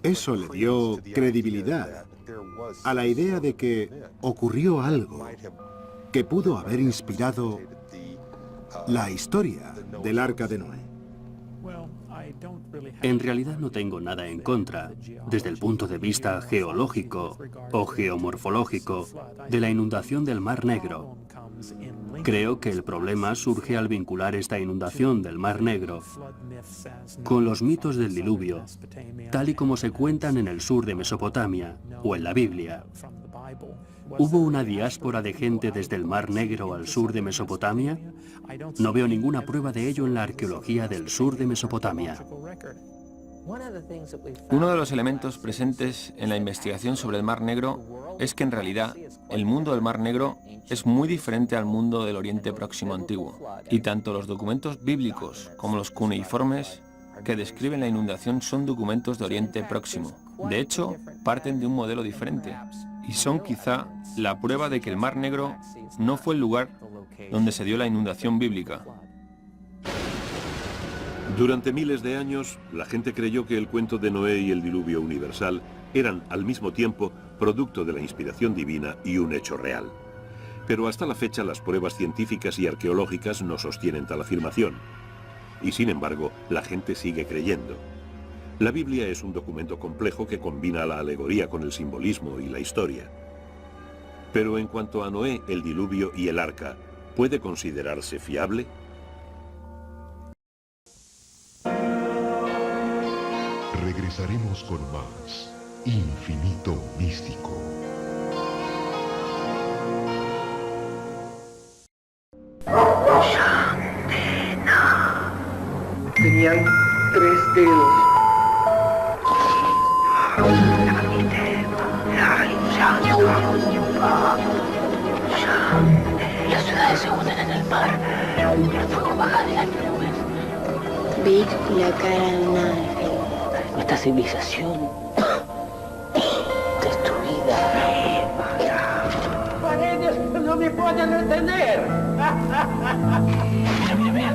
Eso le dio credibilidad a la idea de que ocurrió algo que pudo haber inspirado la historia del Arca de Noé. En realidad no tengo nada en contra, desde el punto de vista geológico o geomorfológico, de la inundación del Mar Negro. Creo que el problema surge al vincular esta inundación del Mar Negro con los mitos del diluvio, tal y como se cuentan en el sur de Mesopotamia o en la Biblia. ¿Hubo una diáspora de gente desde el Mar Negro al sur de Mesopotamia? No veo ninguna prueba de ello en la arqueología del sur de Mesopotamia. Uno de los elementos presentes en la investigación sobre el Mar Negro es que en realidad el mundo del Mar Negro es muy diferente al mundo del Oriente Próximo antiguo, y tanto los documentos bíblicos como los cuneiformes que describen la inundación son documentos de Oriente Próximo. De hecho, parten de un modelo diferente, y son quizá la prueba de que el Mar Negro no fue el lugar donde se dio la inundación bíblica. Durante miles de años, la gente creyó que el cuento de Noé y el diluvio universal eran, al mismo tiempo, producto de la inspiración divina y un hecho real. Pero hasta la fecha las pruebas científicas y arqueológicas no sostienen tal afirmación. Y sin embargo, la gente sigue creyendo. La Biblia es un documento complejo que combina la alegoría con el simbolismo y la historia. Pero en cuanto a Noé, el diluvio y el arca, ¿puede considerarse fiable? Regresaremos con más Infinito Místico. Tenían 3 dedos. Las ciudades se hunden en el mar. El fuego baja de las nubes. Vi la cara de un ángel. Nuestra civilización destruida. ¡Paredes no me pueden retener! Mira, mira.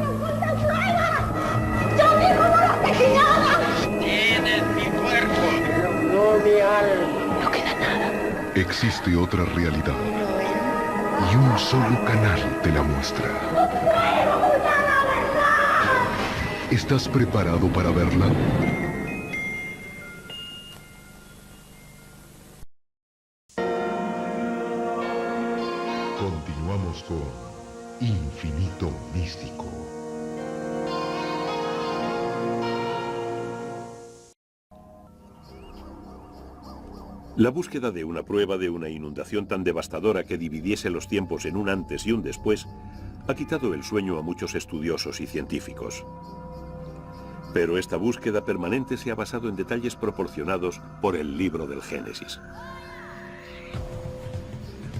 ¡Yo mismo no las dejé nada! ¡Tienes mi cuerpo! Pero no mi alma. No queda nada. Existe otra realidad y un solo canal te la muestra. ¿Estás preparado para verla? La búsqueda de una prueba de una inundación tan devastadora que dividiese los tiempos en un antes y un después ha quitado el sueño a muchos estudiosos y científicos. Pero esta búsqueda permanente se ha basado en detalles proporcionados por el libro del Génesis.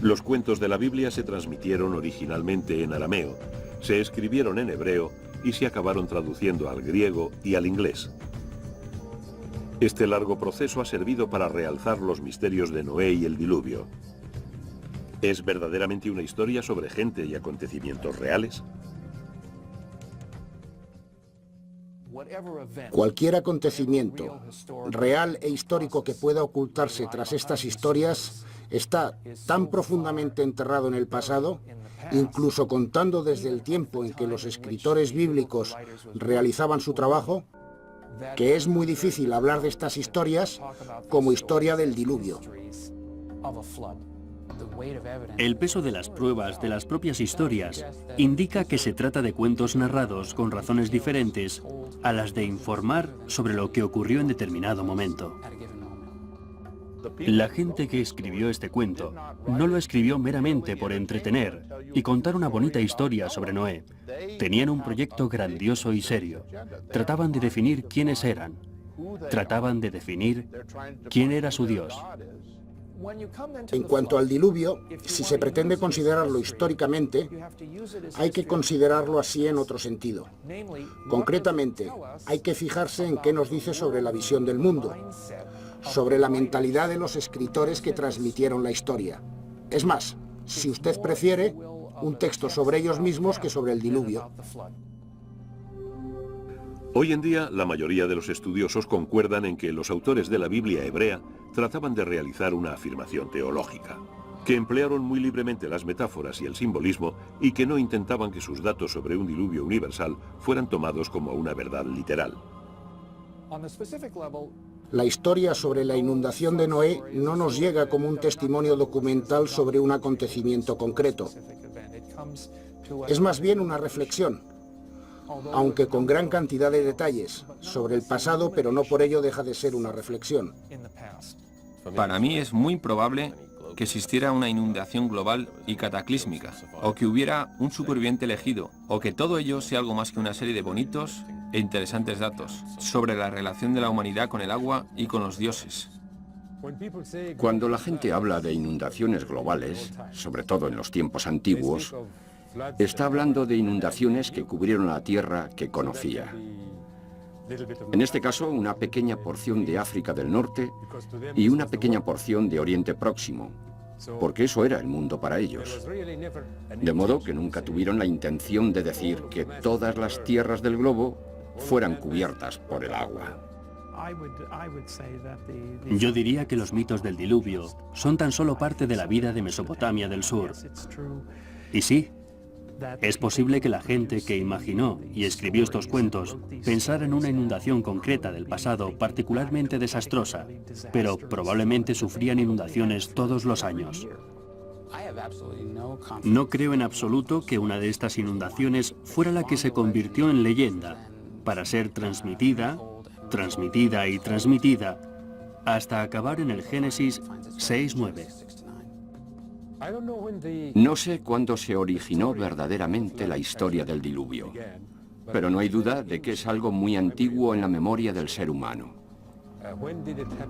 Los cuentos de la Biblia se transmitieron originalmente en arameo, se escribieron en hebreo y se acabaron traduciendo al griego y al inglés. Este largo proceso ha servido para realzar los misterios de Noé y el diluvio. ¿Es verdaderamente una historia sobre gente y acontecimientos reales? Cualquier acontecimiento real e histórico que pueda ocultarse tras estas historias está tan profundamente enterrado en el pasado, incluso contando desde el tiempo en que los escritores bíblicos realizaban su trabajo, que es muy difícil hablar de estas historias como historia del diluvio. El peso de las pruebas de las propias historias indica que se trata de cuentos narrados con razones diferentes a las de informar sobre lo que ocurrió en determinado momento. La gente que escribió este cuento no lo escribió meramente por entretener y contar una bonita historia sobre Noé. Tenían un proyecto grandioso y serio. Trataban de definir quiénes eran. Trataban de definir quién era su Dios. En cuanto al diluvio, si se pretende considerarlo históricamente, hay que considerarlo así en otro sentido. Concretamente, hay que fijarse en qué nos dice sobre la visión del mundo, sobre la mentalidad de los escritores que transmitieron la historia. Es más, si usted prefiere, un texto sobre ellos mismos que sobre el diluvio. Hoy en día, la mayoría de los estudiosos concuerdan en que los autores de la Biblia hebrea trataban de realizar una afirmación teológica, que emplearon muy libremente las metáforas y el simbolismo y que no intentaban que sus datos sobre un diluvio universal fueran tomados como una verdad literal. La historia sobre la inundación de Noé no nos llega como un testimonio documental sobre un acontecimiento concreto. Es más bien una reflexión, aunque con gran cantidad de detalles, sobre el pasado, pero no por ello deja de ser una reflexión. Para mí es muy probable que existiera una inundación global y cataclísmica, o que hubiera un superviviente elegido, o que todo ello sea algo más que una serie de bonitos e interesantes datos sobre la relación de la humanidad con el agua y con los dioses. Cuando la gente habla de inundaciones globales, sobre todo en los tiempos antiguos, está hablando de inundaciones que cubrieron la tierra que conocía. En este caso, una pequeña porción de África del Norte y una pequeña porción de Oriente Próximo, porque eso era el mundo para ellos. De modo que nunca tuvieron la intención de decir que todas las tierras del globo fueran cubiertas por el agua. Yo diría que los mitos del diluvio son tan solo parte de la vida de Mesopotamia del Sur. Y sí, es posible que la gente que imaginó y escribió estos cuentos pensara en una inundación concreta del pasado particularmente desastrosa, pero probablemente sufrían inundaciones todos los años. No creo en absoluto que una de estas inundaciones fuera la que se convirtió en leyenda, para ser transmitida, transmitida y transmitida, hasta acabar en el Génesis 6:9. No sé cuándo se originó verdaderamente la historia del diluvio, pero no hay duda de que es algo muy antiguo en la memoria del ser humano.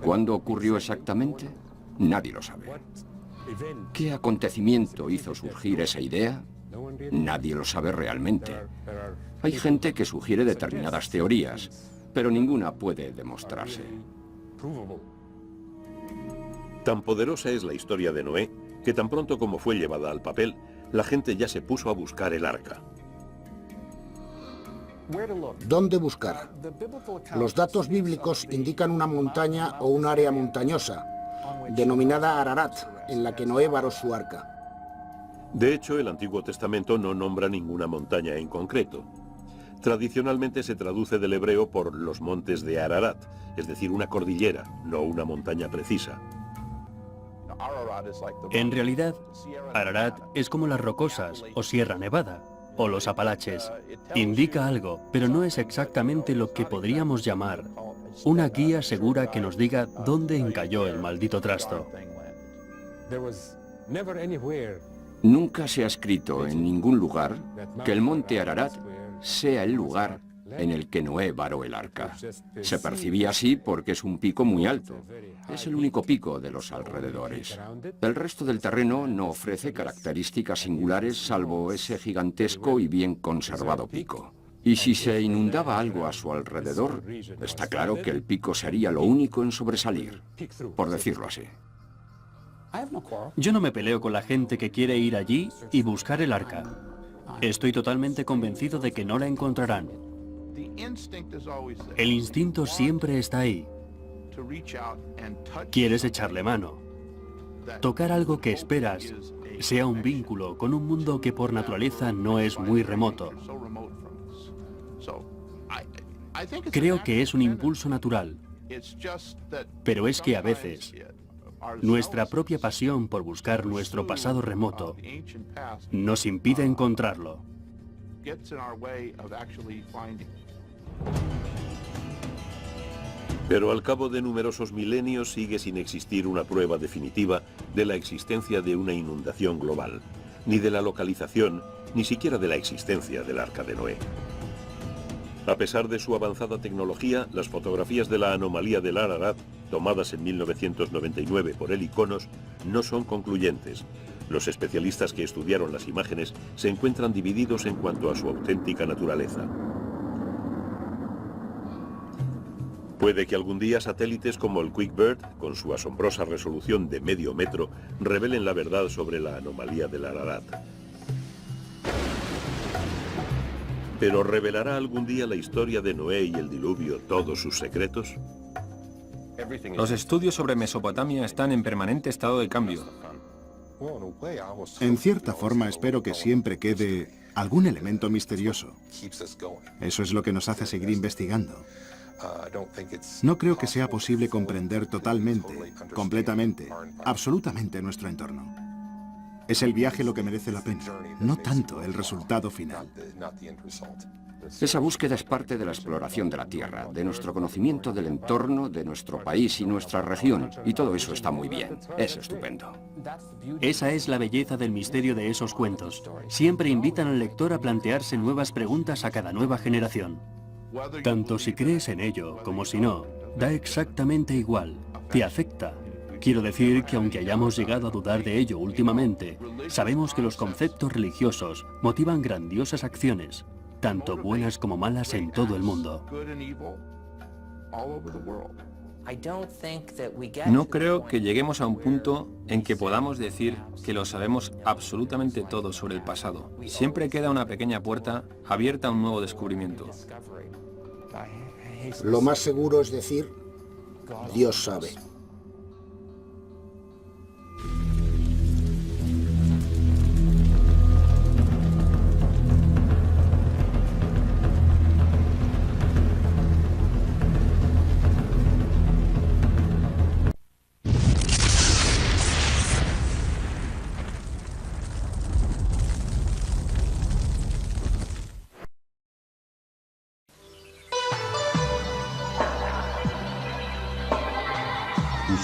¿Cuándo ocurrió exactamente? Nadie lo sabe. ¿Qué acontecimiento hizo surgir esa idea? Nadie lo sabe realmente. Hay gente que sugiere determinadas teorías, pero ninguna puede demostrarse. Tan poderosa es la historia de Noé que tan pronto como fue llevada al papel, la gente ya se puso a buscar el arca. ¿Dónde buscar? Los datos bíblicos indican una montaña o un área montañosa, denominada Ararat, en la que Noé varó su arca. De hecho, el Antiguo Testamento no nombra ninguna montaña en concreto. Tradicionalmente se traduce del hebreo por los montes de Ararat, es decir, una cordillera, no una montaña precisa. En realidad, Ararat es como las Rocosas o Sierra Nevada o los Apalaches. Indica algo, pero no es exactamente lo que podríamos llamar Una guía segura que nos diga dónde encalló el maldito trasto. Nunca se ha escrito en ningún lugar que el monte Ararat sea el lugar en el que Noé varó el arca. Se percibía así porque es un pico muy alto. Es el único pico de los alrededores. El resto del terreno no ofrece características singulares salvo ese gigantesco y bien conservado pico. Y si se inundaba algo a su alrededor, está claro que el pico sería lo único en sobresalir, por decirlo así. Yo no me peleo con la gente que quiere ir allí y buscar el arca. Estoy totalmente convencido de que no la encontrarán. El instinto siempre está ahí. Quieres echarle mano. Tocar algo que esperas, sea un vínculo con un mundo que por naturaleza no es muy remoto. Creo que es un impulso natural. Pero es que a veces nuestra propia pasión por buscar nuestro pasado remoto nos impide encontrarlo. Pero al cabo de numerosos milenios sigue sin existir una prueba definitiva de la existencia de una inundación global, ni de la localización, ni siquiera de la existencia del Arca de Noé. A pesar de su avanzada tecnología, las fotografías de la anomalía del Ararat, tomadas en 1999 por el ICONOS, no son concluyentes. Los especialistas que estudiaron las imágenes se encuentran divididos en cuanto a su auténtica naturaleza. Puede que algún día satélites como el QuickBird, con su asombrosa resolución de medio metro, revelen la verdad sobre la anomalía del Ararat. ¿Pero revelará algún día la historia de Noé y el diluvio todos sus secretos? Los estudios sobre Mesopotamia están en permanente estado de cambio. En cierta forma espero que siempre quede algún elemento misterioso. Eso es lo que nos hace seguir investigando. No creo que sea posible comprender totalmente, completamente, absolutamente nuestro entorno. Es el viaje lo que merece la pena, no tanto el resultado final. Esa búsqueda es parte de la exploración de la Tierra, de nuestro conocimiento del entorno, de nuestro país y nuestra región. Y todo eso está muy bien. Es estupendo. Esa es la belleza del misterio de esos cuentos. Siempre invitan al lector a plantearse nuevas preguntas a cada nueva generación. Tanto si crees en ello como si no, da exactamente igual. Te afecta. Quiero decir que aunque hayamos llegado a dudar de ello últimamente, sabemos que los conceptos religiosos motivan grandiosas acciones, tanto buenas como malas en todo el mundo. No creo que lleguemos a un punto en que podamos decir que lo sabemos absolutamente todo sobre el pasado. Siempre queda una pequeña puerta abierta a un nuevo descubrimiento. Lo más seguro es decir, Dios sabe.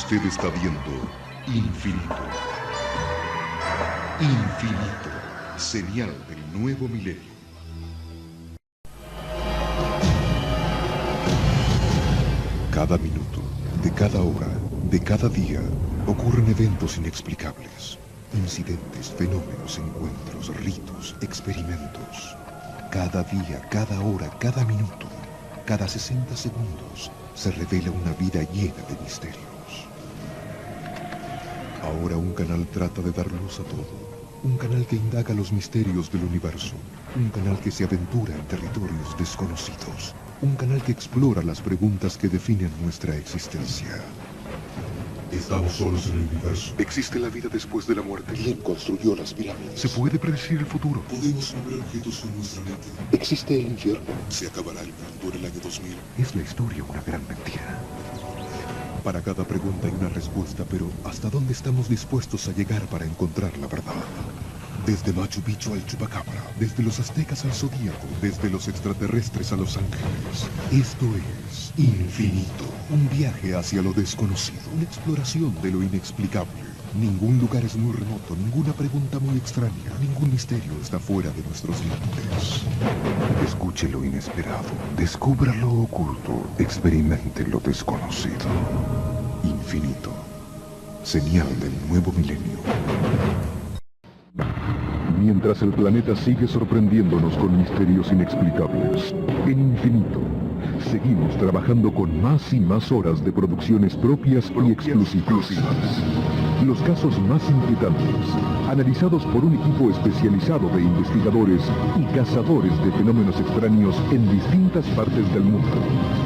Usted está viendo Infinito. Infinito, señal del nuevo milenio. Cada minuto, de cada hora, de cada día, ocurren eventos inexplicables. Incidentes, fenómenos, encuentros, ritos, experimentos. Cada día, cada hora, cada minuto, cada 60 segundos, se revela una vida llena de misterios. Ahora un canal trata de dar luz a todo. Un canal que indaga los misterios del universo. Un canal que se aventura en territorios desconocidos. Un canal que explora las preguntas que definen nuestra existencia. ¿Estamos solos en el universo? ¿Existe la vida después de la muerte? ¿Quién construyó las pirámides? ¿Se puede predecir el futuro? ¿Podemos mover objetos con nuestra mente? ¿Existe el infierno? ¿Se acabará el mundo en el año 2000? ¿Es la historia una gran mentira? Para cada pregunta hay una respuesta, pero ¿hasta dónde estamos dispuestos a llegar para encontrar la verdad? Desde Machu Picchu al Chupacabra, desde los aztecas al zodíaco, desde los extraterrestres a los ángeles. Esto es Infinito. Un viaje hacia lo desconocido, una exploración de lo inexplicable. Ningún lugar es muy remoto, ninguna pregunta muy extraña, ningún misterio está fuera de nuestros límites. Escuche lo inesperado, descubra lo oculto, experimente lo desconocido. Infinito. Señal del nuevo milenio. Mientras el planeta sigue sorprendiéndonos con misterios inexplicables, en Infinito, seguimos trabajando con más y más horas de producciones propias y exclusivas. Los casos más inquietantes, analizados por un equipo especializado de investigadores y cazadores de fenómenos extraños en distintas partes del mundo,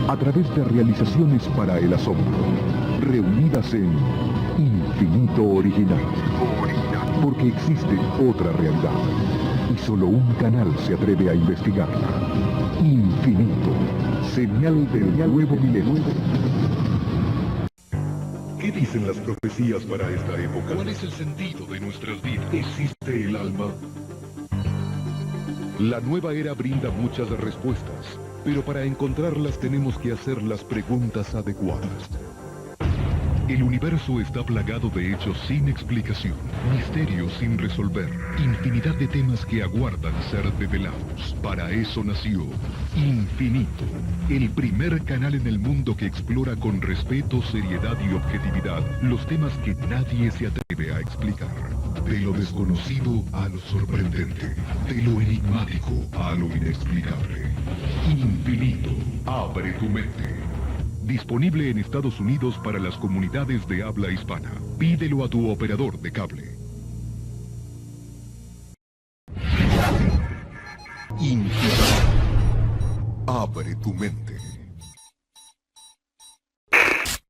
a través de realizaciones para el asombro, reunidas en Infinito Original. Porque existe otra realidad, y solo un canal se atreve a investigarla. Infinito, señal del nuevo milenio. ¿Qué dicen las profecías para esta época? ¿Cuál es el sentido de nuestras vidas? ¿Existe el alma? La nueva era brinda muchas respuestas, pero para encontrarlas tenemos que hacer las preguntas adecuadas. El universo está plagado de hechos sin explicación, misterios sin resolver, infinidad de temas que aguardan ser develados. Para eso nació Infinito, el primer canal en el mundo que explora con respeto, seriedad y objetividad los temas que nadie se atreve a explicar. De lo desconocido a lo sorprendente, de lo enigmático a lo inexplicable. Infinito, abre tu mente. Disponible en Estados Unidos para las comunidades de habla hispana. Pídelo a tu operador de cable. Infinito. Abre tu mente.